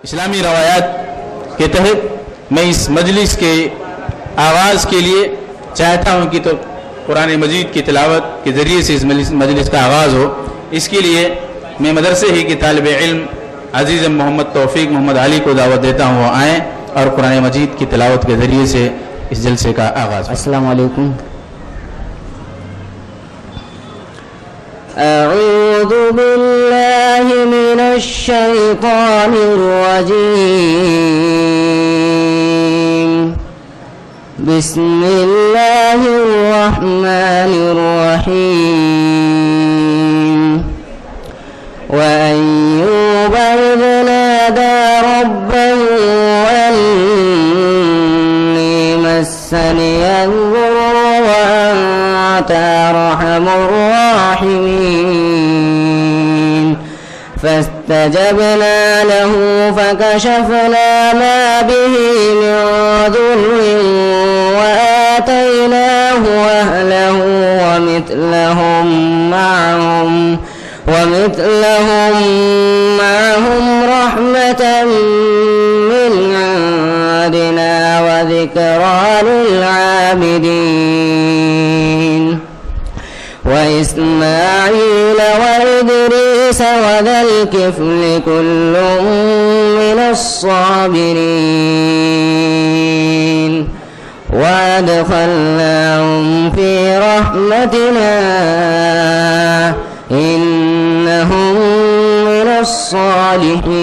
इस्लामी रवायात के तहत मैं इस मजलिस के आगाज़ के लिए चाहता हूँ कि तो कुरान मजीद की तिलावत के ज़रिए से इस मजलिस का आगाज़ हो। इसके लिए मैं मदरसे ही के तालिब इल्म अजीज़ मोहम्मद तौफीक मोहम्मद अली को दावत देता हूँ, वो आएँ और कुरान मजीद की तिलावत के ज़रिए से इस जलसे का आगाज़। अस्सलामु अलैकुम। अऊज़ु बिल्लाहि मिनश शैतानिर रजीम। बिस्मिल्लाहिर रहमानिर रहीम। व अय्यूब इज़ नादा रब्बहु अन्नी मस्सनिय ज़ुर्रु व अन्ता अर्हमुर राहिमीन। فاستجبنا له فكشفنا ما به من ضر وآتيناه أهله ومثلهم معهم رحمة من عندنا وذكرى للعابدين. وإسماعيل وإدريس وذا الكفل كل من الصابرين وأدخلناهم في رحمتنا إنهم من الصالحين.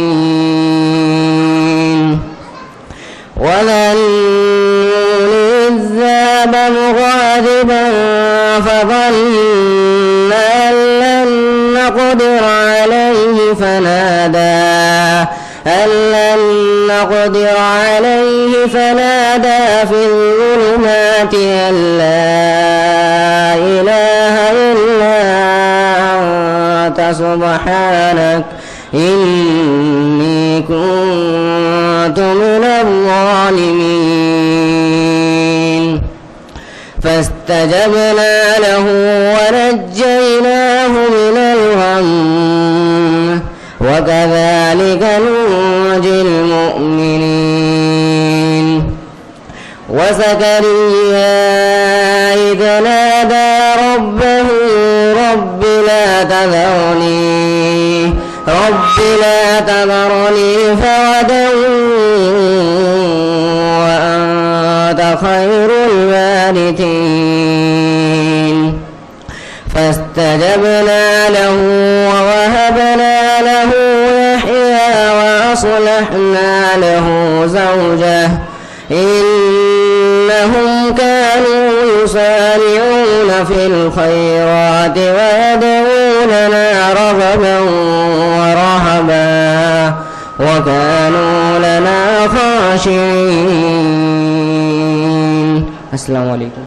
وذنون إذ ذهب مغاضبا فظن أن لن نقدر عليه فنادى في الظلمات أن لا إله إلا أنت سبحانك إني كنت من الظالمين. فاستجبنا له ونجيناه من الغم وكذلك ننجي المؤمنين. وزكريا إذ نادى ربه رب لا تذرني فردا وأنت خير الوارثين. فاستجبنا له ووهبنا له يحيى وأصلحنا له زوجه إنهم كانوا يسارعون في الخيرات ويدعوننا رغبا ورهبا وكانوا لنا خاشعين. السلام عليكم.